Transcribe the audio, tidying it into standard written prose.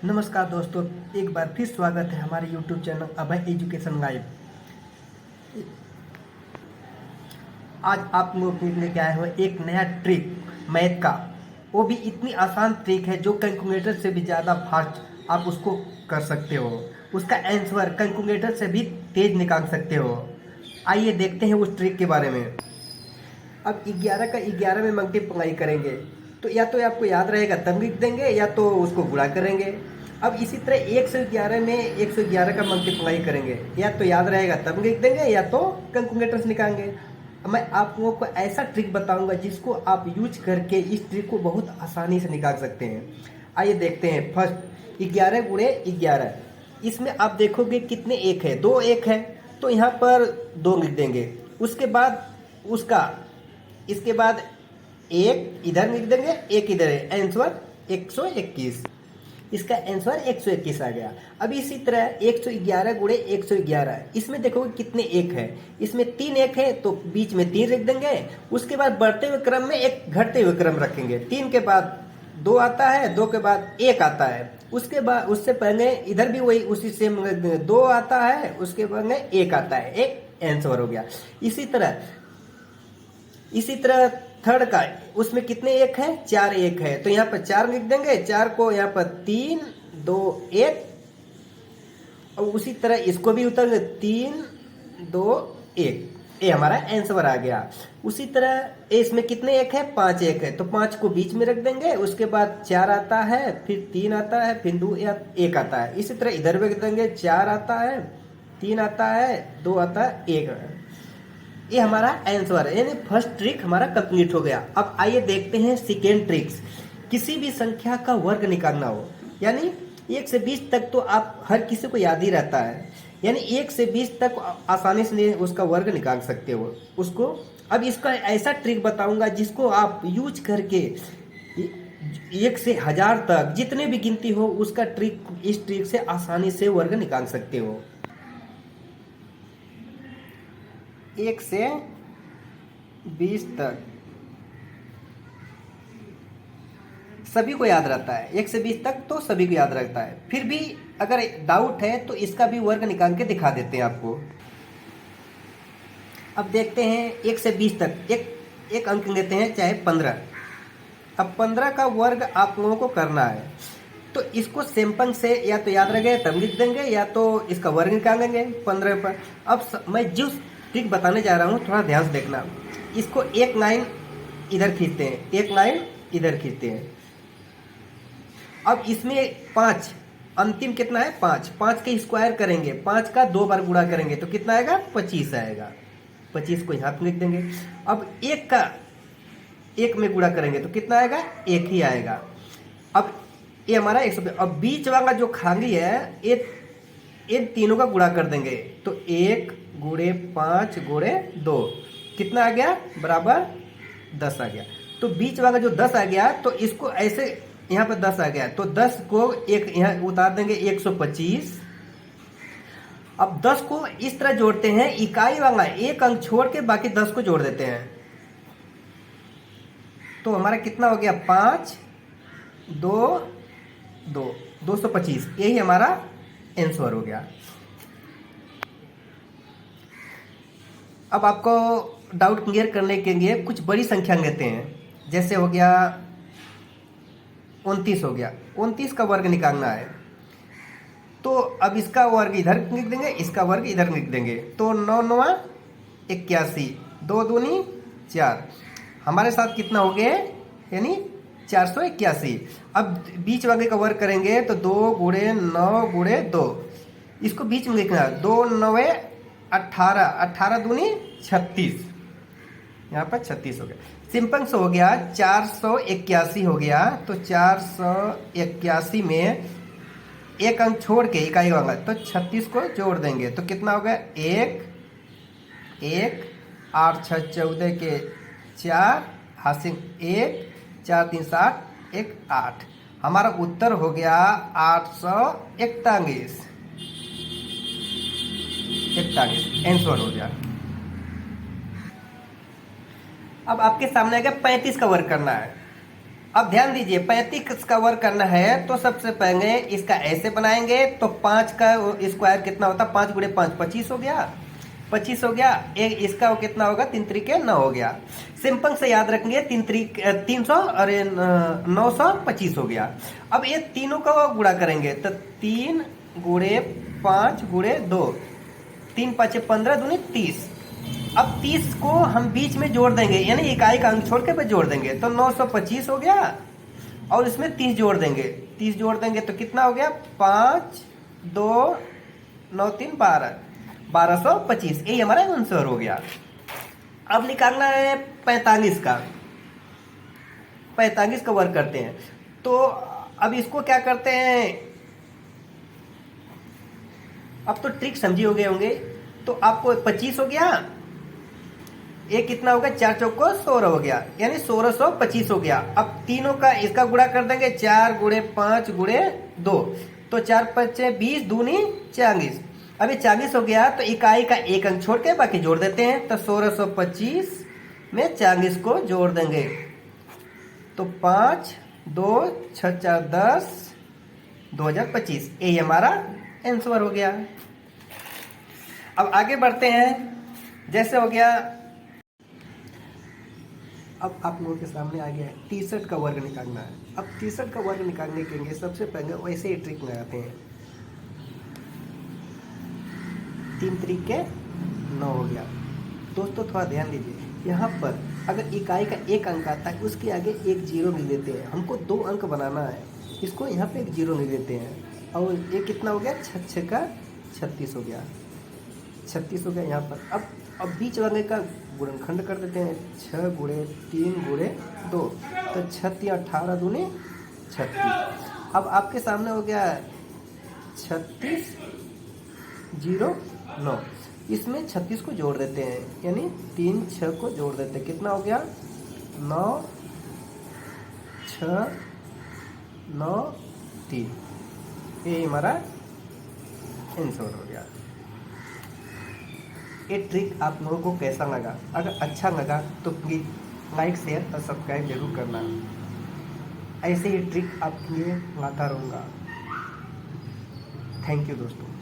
नमस्कार दोस्तों, एक बार फिर स्वागत है हमारे YouTube चैनल अभय एजुकेशन लाइव। आज आप लोगों के लिए लेके आए हुए एक नया ट्रिक मैथ का। वो भी इतनी आसान ट्रिक है जो कैलकुलेटर से भी ज़्यादा फास्ट आप उसको कर सकते हो। उसका आंसर कैलकुलेटर से भी तेज निकाल सकते हो। आइए देखते हैं उस ट्रिक के बारे में। अब 11 का 11 में मल्टीप्लाई करेंगे तो या तो आपको याद रहेगा तब लिख देंगे या तो उसको गुणा करेंगे। अब इसी तरह 111 में 111 का मल्टीप्लाई करेंगे, या तो याद रहेगा तब लिख देंगे या तो कैलकुलेटर से निकालेंगे। मैं आप लोगों को ऐसा ट्रिक बताऊंगा जिसको आप यूज करके इस ट्रिक को बहुत आसानी से निकाल सकते हैं। आइए देखते हैं। फर्स्ट 11 गुणे 11, इसमें आप देखोगे कितने एक है, 2 एक है, तो यहाँ पर 2 लिख देंगे। उसके बाद उसका इसके बाद एक इधर लिख देंगे, एक इधर है। आंसर 121। इसका आंसर 121 आ गया। अब इसी तरह 111 गुणे 111, इसमें देखोगे कितने एक है, इसमें 3 एक है तो बीच में 3 लिख देंगे। उसके बाद बढ़ते हुए क्रम में एक घटते हुए क्रम रखेंगे। 3 के बाद 2 आता है, 2 के बाद 1 आता है, उसके बाद उससे पहले इधर भी वही उसी से 2 आता है, उसके पहले 1 आता है, एक आंसर हो गया। इसी तरह थर्ड का, उसमें कितने एक है, 4 एक है, तो यहाँ पर 4 लिख देंगे। 4 को यहाँ पर 3 2 1, और उसी तरह इसको भी उतर 3 2 1, ये हमारा आंसर आ गया। उसी तरह इसमें कितने एक है, 5 एक है, तो 5 को बीच में रख देंगे। उसके बाद 4 आता है, फिर 3 आता है, फिर 2 1 आता है। इसी तरह इधर भी रख देंगे, 4 आता है, 3 आता है, 2 आता है, 1। ये हमारा आंसर है, यानी फर्स्ट ट्रिक हमारा कंप्लीट हो गया। अब आइए देखते हैं सेकेंड ट्रिक्स। किसी भी संख्या का वर्ग निकालना हो, यानी 1 से 20 तक तो आप हर किसी को याद ही रहता है, यानी 1 से 20 तक आसानी से उसका वर्ग निकाल सकते हो उसको। अब इसका ऐसा ट्रिक बताऊंगा जिसको आप यूज करके 1 से 1000 तक जितने भी गिनती हो उसका ट्रिक, इस ट्रिक से आसानी से वर्ग निकाल सकते हो। 1 से 20 तक सभी को याद रहता है, 1 से 20 तक तो सभी को याद रहता है। फिर भी अगर डाउट है तो इसका भी वर्ग निकाल के दिखा देते हैं आपको। अब देखते हैं 1 से 20 तक एक अंक लेते हैं, चाहे 15। अब 15 का वर्ग आप लोगों को करना है, तो इसको सिंपल से या तो याद रखें तब लिख देंगे या तो इसका वर्ग निकालेंगे 15 पर। अब मैं जिस ट्रिक बताने जा रहा हूँ थोड़ा ध्यान से देखना। इसको एक लाइन इधर खींचते हैं, एक लाइन इधर खींचते हैं। अब इसमें 5 अंतिम कितना है, 5 5 के स्क्वायर करेंगे, 5 का 2 बार गुणा करेंगे तो कितना आएगा, 25 आएगा। 25 को यहाँ पे लिख देंगे। अब 1 का 1 में गुणा करेंगे तो कितना आएगा, 1 ही आएगा। अब ये हमारा 100। अब बीच वाला जो खाली है इन तीनों का गुणा कर देंगे तो 1 गुणे 5 गुणे 2 कितना आ गया, बराबर 10 आ गया। तो बीच वाला जो 10 आ गया तो इसको ऐसे यहाँ पर 10 आ गया तो 10 को एक यहाँ उतार देंगे, 125। अब 10 को इस तरह जोड़ते हैं, इकाई वाला एक अंक छोड़ के बाकी 10 को जोड़ देते हैं, तो हमारा कितना हो गया, 5 2 2 225। यही हमारा आंसर हो गया। अब आपको डाउट क्लियर करने के लिए कुछ बड़ी संख्या लेते हैं। जैसे हो गया 29 हो गया, 29 का वर्ग निकालना है, तो अब इसका वर्ग इधर लिख देंगे, इसका वर्ग इधर लिख देंगे, तो 9 9 81, 2 दूनी 4, हमारे साथ कितना हो गया, यानी 481। अब बीच वाले का वर्ग करेंगे तो 2 गुणे 9 गुणे 2, इसको बीच में लिखना, 2 9 18, 18 दूनी 36, यहाँ पर 36 हो गया। सिंपल से हो गया, 481 हो गया, तो 481 में एक अंक छोड़ के इकाई वाला तो 36 को जोड़ देंगे तो कितना हो गया, 1 1 8 6 14 के 4 हासिल 1 4 3 7 1 8। हमारा उत्तर हो गया 841 आंसर हो गया। अब आपके सामने आ गया 35 का वर्ग करना है। अब ध्यान दीजिए, 35 का वर्ग करना है तो सबसे पहले इसका ऐसे बनाएंगे, तो 5 का स्क्वायर कितना होता है, 5 गुणे 5 25 हो गया, 25 हो गया। एक इसका वो कितना होगा, 3 त्रिके 9 हो गया। सिंपल से याद रखेंगे, 300 और 925 हो गया। अब ये तीनों का गुणा करेंगे तो 3 गुणे 5 गुणे 2, 3 5 15 दूनी 30। अब 30 को हम बीच में जोड़ देंगे, यानी इकाई का अंक छोड़ के पे जोड़ देंगे, तो 925 हो गया। और इसमें 30 जोड़ देंगे, 30 जोड़ देंगे तो कितना हो गया, 5 2 9 3 12, 1225। यही हमारा आंसर हो गया। अब निकालना है 45 का, 45 का वर्ग करते हैं। तो अब इसको क्या करते हैं, अब तो ट्रिक समझी हो गए होंगे। तो आपको 25 हो गया, ये कितना होगा, 4 चौको 16 हो गया, यानी 1625 हो गया। अब तीनों का इसका गुणा कर देंगे, 4 गुणे 5 गुणे 2, तो 4 5 20 दूनी 40। अब ये 40 हो गया तो इकाई का एक अंक छोड़ के बाकी जोड़ देते हैं, तो 1625 में 40 को जोड़ देंगे, तो 5 2 6 4 10, 2025। यही हमारा आंसर हो गया। अब आगे बढ़ते हैं, जैसे हो गया, अब आप लोगों के सामने आ गया 63 का वर्ग निकालना है। अब 63 का वर्ग निकालने के लिए सबसे पहले वैसे ही ट्रिक लगाते हैं, 3 त्रिके 9 हो गया। दोस्तों थोड़ा ध्यान दीजिए, यहाँ पर अगर इकाई का एक अंक आता है उसके आगे एक जीरो मिल देते हैं। हमको 2 अंक बनाना है, इसको यहाँ पे एक जीरो मिल देते हैं। और ये कितना हो गया, 6 का 36 हो गया, 36 हो गया यहाँ पर। अब बीच वाले का गुणनखंड कर देते हैं, 6 गुणे 3 गुणे 2, तो 36 18 दूनी 36। अब आपके सामने हो गया 36 0 9, इसमें 36 को जोड़ देते हैं, यानी 3 6 को जोड़ देते हैं, कितना हो गया, 9 6 9 3। ये हमारा आंसर हो गया। ये ट्रिक आप लोगों को कैसा लगा? अगर अच्छा लगा तो प्लीज़ लाइक शेयर और सब्सक्राइब जरूर करना। ऐसे ही ट्रिक आपके लिए लाता रहूँगा। थैंक यू दोस्तों।